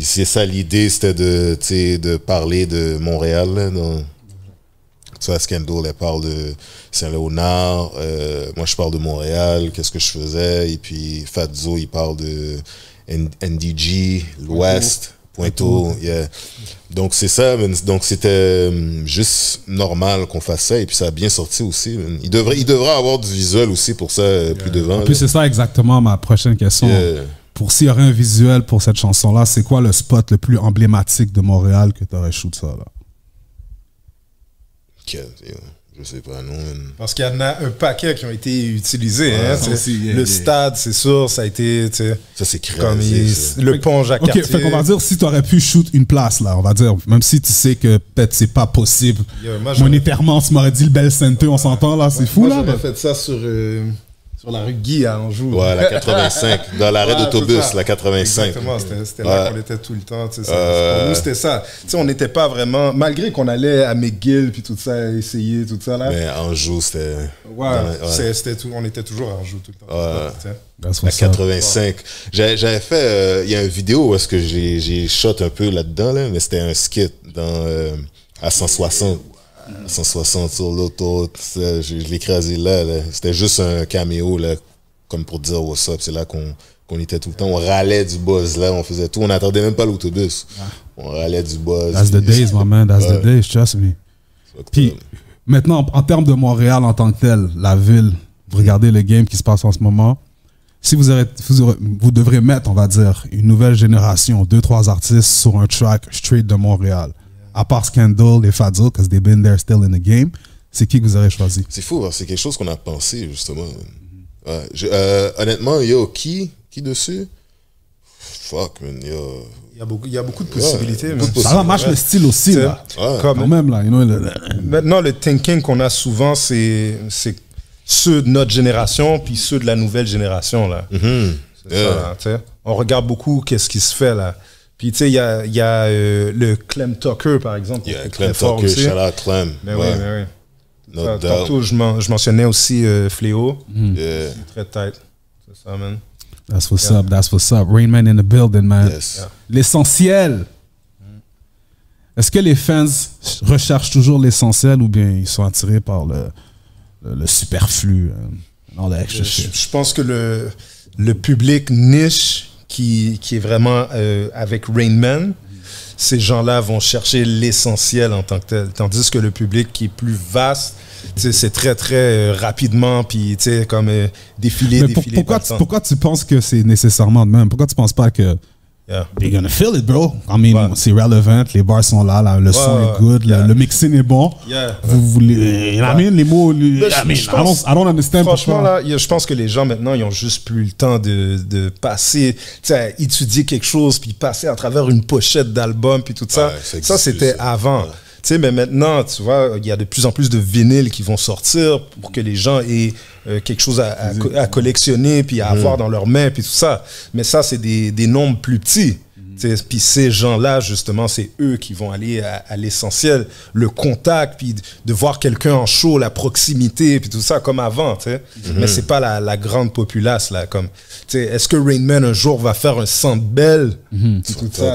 Speaker 2: c'est ça l'idée, c'était de parler de Montréal. Là, tu vois, Scandal, elle parle de Saint-Léonard. Moi, je parle de Montréal, qu'est-ce que je faisais. Et puis, Fazzo, il parle de NDG, l'Ouest. Pointeau, yeah. Donc c'est ça, donc c'était juste normal qu'on fasse ça et puis ça a bien sorti aussi. Il devrait avoir du visuel aussi pour ça plus devant.
Speaker 1: En plus c'est ça exactement ma prochaine question. Pour s'il y aurait un visuel pour cette chanson-là, c'est quoi le spot le plus emblématique de Montréal que tu aurais shoot ça là?
Speaker 2: Je sais pas, non.
Speaker 3: Parce qu'il y en a un paquet qui ont été utilisés. Le stade, c'est sûr, ça a été.
Speaker 2: Ça, c'est créatif.
Speaker 3: Le pont Jacques-Cartier.
Speaker 1: Ok, fait qu'on va dire, si tu aurais pu shoot une place, là, on va dire, même si tu sais que peut-être c'est pas possible. Monétairement, tu m'aurais dit le Bell Center, on s'entend là, c'est fou là.
Speaker 3: J'aurais fait ça sur la rue Guy à Anjou.
Speaker 2: Ouais, la 85. Dans l'arrêt d'autobus, la 85.
Speaker 3: Exactement, c'était là qu'on était tout le temps. Pour nous, c'était ça. On n'était pas vraiment. Malgré qu'on allait à McGill puis tout ça, essayer tout ça là.
Speaker 2: Mais Anjou, c'était.
Speaker 3: C'était tout. On était toujours à Anjou tout le temps.
Speaker 2: La 85. J'avais fait. Il y a une vidéo où est-ce que j'ai shot un peu là-dedans, là, mais c'était un skit à 160. 160 sur l'autoroute, je l'ai écrasé là. C'était juste un caméo, là, comme pour dire what's up. C'est là qu'on était tout le temps. On râlait du buzz, là, on faisait tout. On n'attendait même pas l'autobus. On râlait du buzz.
Speaker 1: That's the days, my man. That's the days, trust me. Puis, maintenant, en termes de Montréal en tant que tel, la ville, vous regardez le game qui se passe en ce moment. Si vous devrez mettre, on va dire, une nouvelle génération, 2-3 artistes sur un track straight de Montréal. À part Scandal et Fazzo, parce they've been there still in the game, c'est qui que vous aurez choisi?
Speaker 2: C'est fou, c'est quelque chose qu'on a pensé, justement. Honnêtement, yo, qui dessus? Fuck, man, yo.
Speaker 3: Il y a beaucoup de possibilités.
Speaker 1: Ça va match le style aussi, là. Quand même, là.
Speaker 3: Maintenant, le thinking qu'on a souvent, c'est ceux de notre génération, puis ceux de la nouvelle génération, là. Ça, là, on regarde beaucoup qu'est-ce qui se fait, là. Puis, tu sais, il y a le Clem Tucker, par exemple.
Speaker 2: Clem Tucker, shout out Clem.
Speaker 3: Mais oui. Tantôt, je mentionnais aussi Fléau. Très tight. C'est ça, man.
Speaker 1: That's what's up. Rain Man in the building, man.
Speaker 2: Yes.
Speaker 1: L'essentiel. Est-ce que les fans recherchent toujours l'essentiel ou bien ils sont attirés par le superflu?
Speaker 3: Je pense que le public niche qui est vraiment avec Rain Man, ces gens-là vont chercher l'essentiel en tant que tel. Tandis que le public qui est plus vaste, c'est très, très rapidement, puis comme défiler.
Speaker 1: Pourquoi tu penses que c'est nécessairement de même? Pourquoi tu penses pas que they're gonna feel it, bro? I mean, c'est relevant, les bars sont là, le son est good, le mixing est bon. Vous voulez, les mots, I don't understand.
Speaker 3: Franchement, là, je pense que les gens maintenant, ils ont juste plus le temps de passer, à étudier quelque chose, puis passer à travers une pochette d'album, puis tout ça. Ça, c'était avant. Mais maintenant, tu vois, il y a de plus en plus de vinyles qui vont sortir pour que les gens aient quelque chose à collectionner puis à avoir dans leurs mains puis tout ça. Mais ça, c'est des nombres plus petits. Puis ces gens-là, justement, c'est eux qui vont aller à l'essentiel, le contact, puis de voir quelqu'un en show, la proximité, puis tout ça, comme avant. Mais c'est pas la grande populace, là. Comme, est-ce que Rain Man, un jour, va faire un Centre Bell? Tout ça,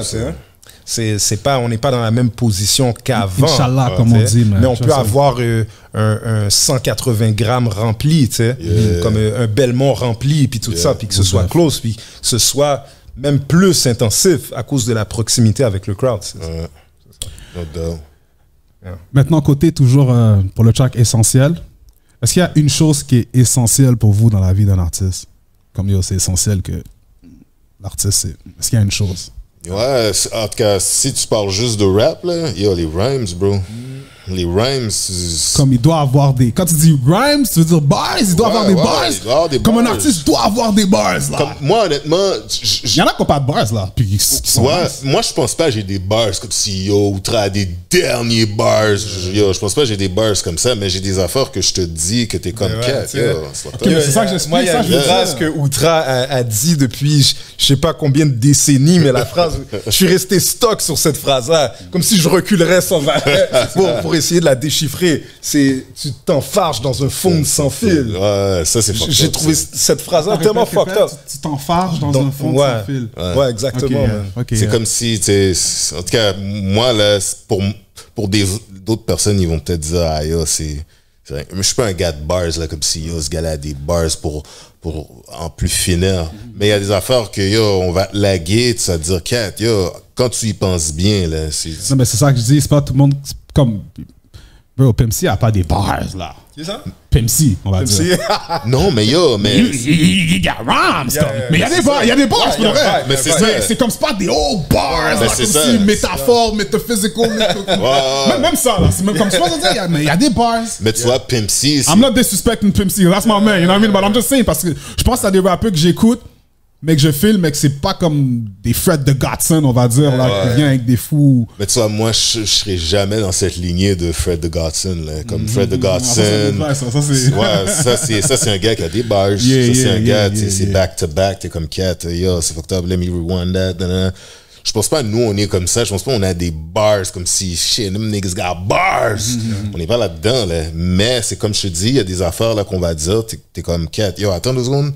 Speaker 3: c'est pas, on n'est pas dans la même position qu'avant.
Speaker 1: Inch'Allah, comme on dit.
Speaker 3: Mais on peut avoir un 180 grammes rempli, comme un Belmont rempli, puis tout ça, puis que ce soit close, puis que ce soit même plus intensif à cause de la proximité avec le crowd.
Speaker 1: Maintenant, côté toujours pour le track essentiel, est-ce qu'il y a une chose qui est essentielle pour vous dans la vie d'un artiste? Comme c'est essentiel que l'artiste, est-ce qu'il y a une chose?
Speaker 2: Ouais, en tout cas, si tu parles juste de rap, là, les rhymes, bro. Les rhymes.
Speaker 1: Comme il doit avoir des. Quand tu dis rhymes, tu veux dire bars, il doit avoir des bars.
Speaker 2: Il doit avoir des
Speaker 1: comme
Speaker 2: bars.
Speaker 1: un artiste doit avoir des bars, là.
Speaker 2: Comme, moi, honnêtement.
Speaker 1: Il y en a qui n'ont pas de bars, là. Puis qui sont
Speaker 2: moi, je pense pas que j'ai des bars comme si Outra a des derniers bars. Je pense pas que j'ai des bars comme ça, mais j'ai des affaires que je te dis que t'es comme cat.
Speaker 1: C'est ça que j'explique.
Speaker 3: Moi, il y a une phrase que Outra a dit depuis je sais pas combien de décennies, mais la phrase, je suis resté stock sur cette phrase-là, comme si je reculerais sans arrêt pour essayer de la déchiffrer. C'est tu t'enfarges dans un fond sans fil.
Speaker 2: Ouais, ça c'est fucked up.
Speaker 3: J'ai trouvé cette phrase-là tellement fucked up.
Speaker 1: Tu t'enfarges dans un fond sans fil.
Speaker 3: Ouais, exactement.
Speaker 1: Okay.
Speaker 2: C'est comme si, en tout cas, moi, là, pour d'autres personnes, ils vont peut-être dire, ah, yo, mais je suis pas un gars de bars, là, comme si, yo, ce gars-là a des bars pour en plus finir. Mais il y a des affaires que, yo, on va te laguer, tu vas te dire, cat, yo, quand tu y penses bien, là,
Speaker 1: Non, mais c'est ça que je dis, c'est pas tout le monde, comme, bro, Pimp C a pas des bars, là.
Speaker 3: C'est ça?
Speaker 1: Pimp C, on va dire.
Speaker 2: Non, mais yo, mais...
Speaker 1: Il y a rhymes, mais il y a des bars, pour le vrai.
Speaker 2: Mais c'est ça.
Speaker 1: C'est comme, c'est pas des hauts bars, là,
Speaker 2: c'est
Speaker 1: comme
Speaker 2: ça.
Speaker 1: si métaphore, métaphysical, même ça, là. C'est même comme, je pense que dire, mais il y a des bars.
Speaker 2: Mais tu vois, Pimp C...
Speaker 1: I'm not disrespecting Pimp C, that's my man, you know what I mean? But I'm just saying, parce que je pense à des rappeurs que j'écoute, mais que je filme, mais que c'est pas comme des Fred de Godson, on va dire, là, qui vient avec des fous.
Speaker 2: Mais tu vois, moi, je serais jamais dans cette lignée de Fred de Godson, là. Comme Fred de Godson. Ça, c'est un gars qui a des bars. Ça, c'est un gars, c'est back-to-back. T'es comme cat, yo, c'est fucked up, let me rewind that. Je pense pas, nous, on est comme ça. Je pense pas, on a des bars comme si, shit, them niggas got bars. On n'est pas là-dedans, là. Mais c'est comme je te dis, il y a des affaires, là, qu'on va dire. T'es comme cat, yo, attends 2 secondes.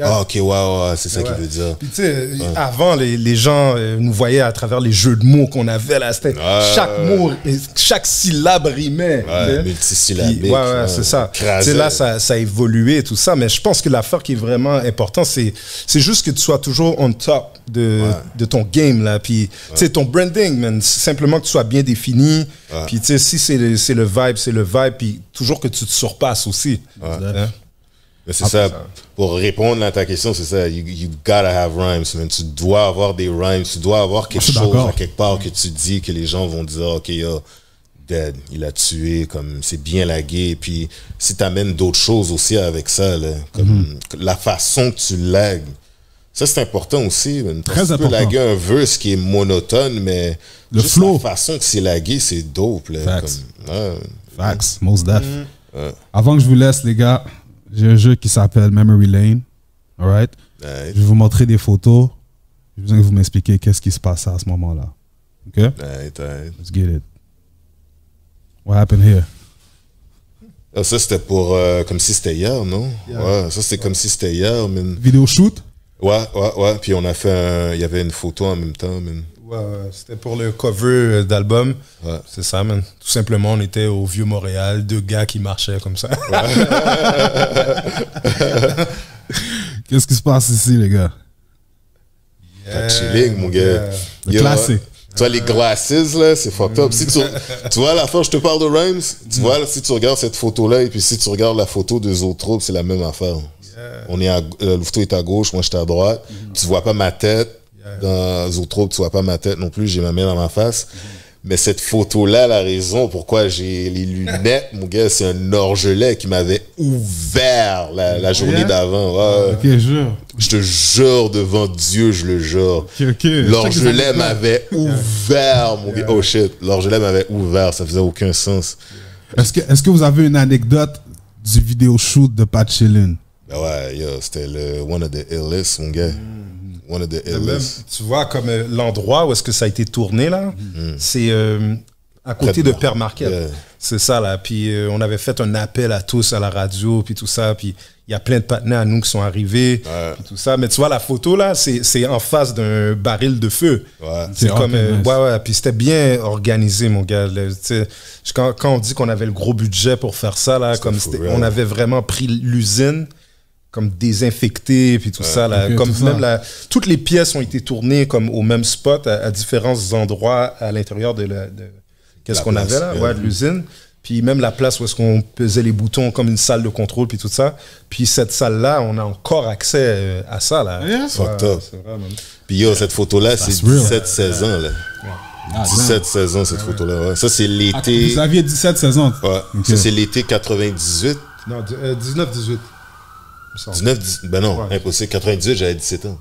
Speaker 2: Ah, ok, ouais, c'est ça qu'il veut dire.
Speaker 3: Puis, tu sais, avant, les gens nous voyaient à travers les jeux de mots qu'on avait là. C'était chaque mot, chaque syllabe rimait.
Speaker 2: Multisyllabique.
Speaker 3: C'est ça. Tu sais, là, ça a évolué et tout ça. Mais je pense que l'affaire qui est vraiment importante, c'est juste que tu sois toujours on top de ton game, là. Puis, tu sais, ton branding, man, simplement que tu sois bien défini. Puis, tu sais, si c'est le vibe, c'est le vibe. Puis, toujours que tu te surpasses aussi.
Speaker 2: Mais c'est ça. Pour répondre à ta question, c'est ça. You gotta have rhymes, man. Tu dois avoir des rhymes. Tu dois avoir quelque chose à quelque part que tu dis que les gens vont dire, ok, yo, dead, il a tué, comme c'est bien lagué. Puis si tu amènes d'autres choses aussi avec ça, là, comme la façon que tu lagues, ça c'est important aussi. Man.
Speaker 1: Très important.
Speaker 2: Tu peux laguer un verse qui est monotone, mais
Speaker 1: le
Speaker 2: juste
Speaker 1: flow.
Speaker 2: la façon que c'est lagué, c'est dope. Là,
Speaker 1: Facts.
Speaker 2: Comme,
Speaker 1: Facts, most def. Avant que je vous laisse, les gars, j'ai un jeu qui s'appelle Memory Lane. All right? Je vais vous montrer des photos. J'ai besoin que vous m'expliquiez qu'est-ce qui se passe à ce moment-là. OK? Let's get it. What happened here?
Speaker 2: Ah, ça, c'était pour... comme si c'était hier, non? Ouais, ça, c'était comme si c'était hier. Man.
Speaker 1: Vidéo shoot?
Speaker 2: Ouais. Puis on a fait il y avait une photo en même temps, man.
Speaker 3: Ouais, c'était pour le cover d'album.
Speaker 2: Ouais.
Speaker 3: C'est ça, man. Tout simplement, on était au Vieux-Montréal, 2 gars qui marchaient comme ça.
Speaker 1: Qu'est-ce qui se passe ici, les gars?
Speaker 2: Chilling, mon gars.
Speaker 1: Classique.
Speaker 2: Tu vois, les glasses, là, c'est fucked up. Si tu vois, à la fin, je te parle de rhymes. Tu vois, si tu regardes cette photo-là, et puis si tu regardes la photo de Zotrope, c'est la même affaire. On est Louveteau est à gauche, moi, je suis à droite. Tu vois pas ma tête. Dans Zotrope, tu vois pas ma tête non plus, j'ai ma main dans ma face. Mais cette photo-là, la raison pourquoi j'ai les lunettes, mon gars, c'est un orgelet qui m'avait ouvert la journée d'avant. Ouais.
Speaker 1: Ok, jure.
Speaker 2: Je te jure devant Dieu, je le jure.
Speaker 1: Okay.
Speaker 2: L'orgelet m'avait ouvert, mon gars. Oh shit, l'orgelet m'avait ouvert, ça faisait aucun sens.
Speaker 1: Est-ce que vous avez une anecdote du vidéo shoot de Pat Chillin?
Speaker 2: Ben ouais, yo, c'était one of the illest, mon gars. One of the illest.
Speaker 3: Tu vois, comme l'endroit où est-ce que ça a été tourné, là, c'est à côté de Père Marquette. C'est ça, là. Puis on avait fait un appel à tous à la radio, puis tout ça. Puis il y a plein de partenaires à nous qui sont arrivés, puis tout ça. Mais tu vois, la photo, là, c'est en face d'un baril de feu.
Speaker 2: Ouais.
Speaker 3: C'est comme... ouais. Puis c'était bien organisé, mon gars. Là, quand on dit qu'on avait le gros budget pour faire ça, là, comme on avait vraiment pris l'usine, comme désinfecté, puis tout ça. Là, comme tout même ça. Toutes les pièces ont été tournées comme au même spot, à différents endroits à l'intérieur de qu'est-ce qu'on avait là, de l'usine. Puis même la place où est-ce qu'on pesait les boutons, comme une salle de contrôle, puis tout ça. Puis cette salle-là, on a encore accès à ça. Là.
Speaker 2: Fucked up. Puis yo, cette photo-là, c'est 17-16 ans. Là. 17, 16 ans, cette photo-là. Ouais. Ça, c'est
Speaker 1: Ah,
Speaker 2: l'été.
Speaker 1: vous aviez 17, 16 ans.
Speaker 2: Ouais.
Speaker 1: Ok.
Speaker 2: Ça, c'est l'été 98.
Speaker 3: Non, 19-18.
Speaker 2: 19, ben non,
Speaker 3: Ouais.
Speaker 2: impossible. 98, j'avais 17 ans.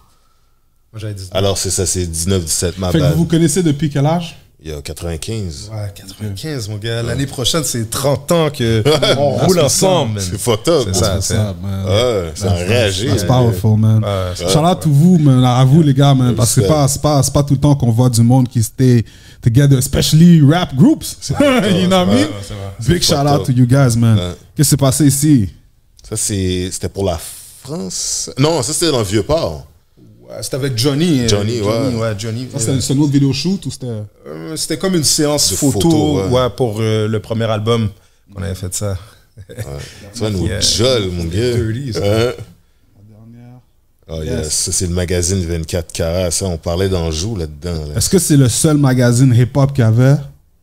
Speaker 3: Moi, j'avais 19.
Speaker 2: Alors, c'est ça, c'est 19-17, ma
Speaker 1: Fait que
Speaker 2: bad.
Speaker 1: vous vous connaissez depuis quel âge?
Speaker 2: Il y a 95.
Speaker 3: Ouais, 95, mon gars. L'année prochaine, c'est 30 ans qu'on roule ensemble, man.
Speaker 2: C'est fucked up.
Speaker 3: C'est ça,
Speaker 1: What's up, man?
Speaker 2: Ouais, c'est un réagir.
Speaker 1: That's powerful, man.
Speaker 3: Ouais,
Speaker 1: Shout out to vous, man. À vous, les gars, man. Parce que c'est pas tout le temps qu'on voit du monde qui stay together, especially rap groups. You know what I mean? Big shout out to you guys, man.
Speaker 2: Ouais.
Speaker 1: Qu'est-ce qui s'est passé ici?
Speaker 2: Ça, c'était pour la France. Non, ça, c'était dans le Vieux-Port.
Speaker 3: Ouais, c'était avec Johnny.
Speaker 2: Johnny, ouais.
Speaker 3: Johnny.
Speaker 1: C'est un autre vidéo shoot ou c'était.
Speaker 3: C'était comme une séance
Speaker 2: De
Speaker 3: photo,
Speaker 2: photos, ouais.
Speaker 3: pour le premier album qu'on avait fait ça.
Speaker 2: Tu vois, nos jolls, mon gars.
Speaker 3: 30, ça.
Speaker 2: Hein?
Speaker 1: Dernière.
Speaker 2: Oh, yes. Ça, c'est le magazine 24 carats. Ça, on parlait d'Anjou là-dedans. Là.
Speaker 1: Est-ce que c'est le seul magazine hip-hop qu'il y avait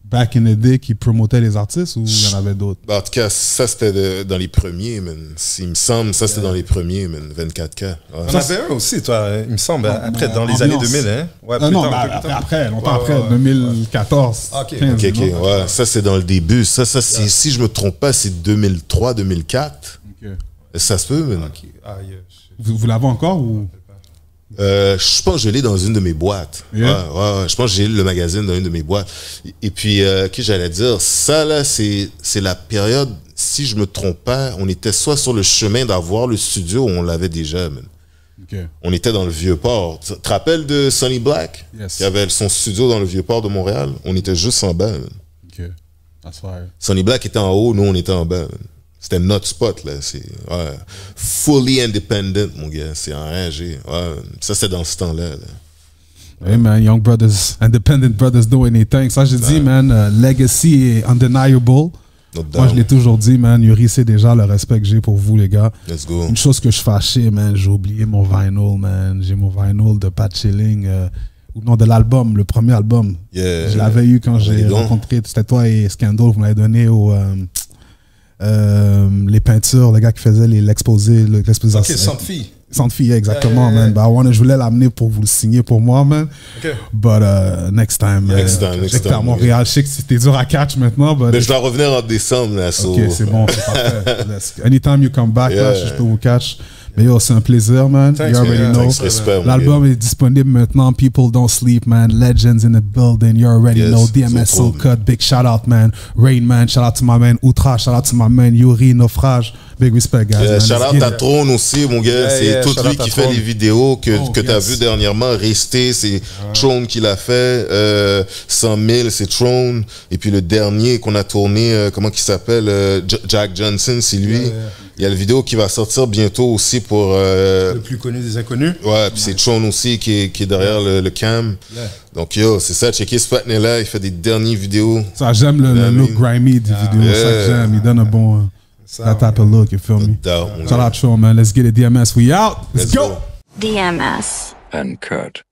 Speaker 1: back in the day qui promotait les artistes ou il y en avait d'autres?
Speaker 2: En tout cas, ça, c'était dans les premiers, man. Il me semble, ça, c'était dans les premiers, man. 24K. Ouais.
Speaker 3: T'en avais un aussi, toi, il me semble, après, dans les
Speaker 1: Ambiance.
Speaker 3: années 2000, hein? Ouais, plus
Speaker 1: Non,
Speaker 3: tard,
Speaker 1: bah,
Speaker 3: un peu plus tard.
Speaker 1: après, longtemps
Speaker 3: Ouais,
Speaker 1: après,
Speaker 3: ouais, ouais.
Speaker 1: 2014.
Speaker 3: Ok.
Speaker 1: 15,
Speaker 2: Ok,
Speaker 1: non?
Speaker 2: ouais. Ça, c'est dans le début. Ça c'est, si je me trompe pas, c'est 2003, 2004.
Speaker 1: Ok.
Speaker 2: Ça se peut, man.
Speaker 3: Ok. Ah, yeah.
Speaker 1: Vous l'avez encore ou?
Speaker 2: Je pense que je l'ai dans une de mes boîtes.
Speaker 1: Yeah.
Speaker 2: Ouais. Je pense que j'ai le magazine dans une de mes boîtes. Et puis, qu'est-ce que j'allais dire? Ça, là, c'est la période, si je me trompe pas, on était soit sur le chemin d'avoir le studio ou on l'avait déjà, man.
Speaker 1: Ok.
Speaker 2: On était dans le Vieux-Port. Tu te rappelles de Sonny Black?
Speaker 1: Yes.
Speaker 2: Qui avait son studio dans le Vieux-Port de Montréal? On était juste en bas, man.
Speaker 1: Ok. That's fire.
Speaker 2: Sonny Black était en haut, nous, on était en bas, man. C'était notre spot, là. C'est fully independent, mon gars. C'est enragé. Ouais. Ça, c'est dans ce temps-là. Là.
Speaker 1: Hey man, young brothers, independent brothers do anything. Ça, j'ai dit, man, legacy est undeniable.
Speaker 2: No doubt.
Speaker 1: Moi, je l'ai toujours dit, man. Yuri, c'est déjà le respect que j'ai pour vous, les gars.
Speaker 2: Let's go.
Speaker 1: Une chose que je fâchais, man, j'ai oublié mon vinyl, man. J'ai mon vinyl de Pat Chilling, ou non, de l'album, le premier album.
Speaker 2: Yeah.
Speaker 1: Je l'avais eu quand j'ai
Speaker 2: les dons.
Speaker 1: rencontré, c'était toi et Scandal, vous m'avez donné les peintures, le gars qui faisait l'exposé.
Speaker 3: Ok, Centre Fille.
Speaker 1: Centre Fille, exactement, man. Bah, je voulais l'amener pour vous le signer pour moi, man.
Speaker 3: Ok.
Speaker 1: But next time, man.
Speaker 2: Next time,
Speaker 1: Je
Speaker 2: next
Speaker 1: sais que t'es à
Speaker 2: time,
Speaker 1: Montréal, je sais que c'était dur à catch maintenant, but
Speaker 2: Mais je dois revenir en décembre, là. So.
Speaker 1: ok, c'est bon, c'est parfait. Anytime you come back, là,
Speaker 2: Yeah.
Speaker 1: je peux vous catch. Mais yo, c'est un plaisir, man.
Speaker 3: Thanks,
Speaker 1: You already
Speaker 3: man.
Speaker 1: know.
Speaker 2: Thanks, respect, mon
Speaker 1: L'album est disponible maintenant. People don't sleep, man. Legends in the building. You already
Speaker 2: Yes,
Speaker 1: know. DMS
Speaker 2: so
Speaker 1: Soul
Speaker 2: cool.
Speaker 1: Cut. Big shout out, man. Rain Man. Shout out to my man Outra. Shout out to my man Yuri Naufrage. Big respect, guys. man.
Speaker 2: Shout
Speaker 1: Let's
Speaker 2: out
Speaker 1: get
Speaker 2: à
Speaker 1: it.
Speaker 2: Throne aussi, mon gars.
Speaker 3: Yeah,
Speaker 2: C'est
Speaker 3: yeah,
Speaker 2: tout
Speaker 3: shout
Speaker 2: lui
Speaker 3: out à
Speaker 2: qui fait
Speaker 3: Throne.
Speaker 2: les vidéos que
Speaker 1: Oh,
Speaker 2: t'as
Speaker 1: yes.
Speaker 2: vu dernièrement. Resté, c'est Throne qui l'a fait. 100 000, c'est Throne. Et puis le dernier qu'on a tourné, comment il s'appelle? Jack Johnson, c'est lui.
Speaker 3: Yeah.
Speaker 2: Il y a la vidéo qui va sortir bientôt aussi pour...
Speaker 3: Le plus connu des inconnus.
Speaker 2: ouais, puis c'est Throne aussi qui est derrière le cam.
Speaker 3: Yeah.
Speaker 2: Donc yo, c'est ça, checker ce patinet-là, il fait des dernières vidéos.
Speaker 1: Ça, j'aime le
Speaker 2: Yeah,
Speaker 1: look
Speaker 2: I mean-
Speaker 1: grimy du vidéo. C'est ça que
Speaker 2: Yeah.
Speaker 1: j'aime. Il donne un bon... that type of look, you feel me?
Speaker 2: Doubt, mon
Speaker 1: Shout
Speaker 2: gars.
Speaker 1: out, show, man. Let's get it. DMS, we out. Let's
Speaker 2: Let's
Speaker 1: go.
Speaker 2: go.
Speaker 4: DMS.
Speaker 5: Uncut.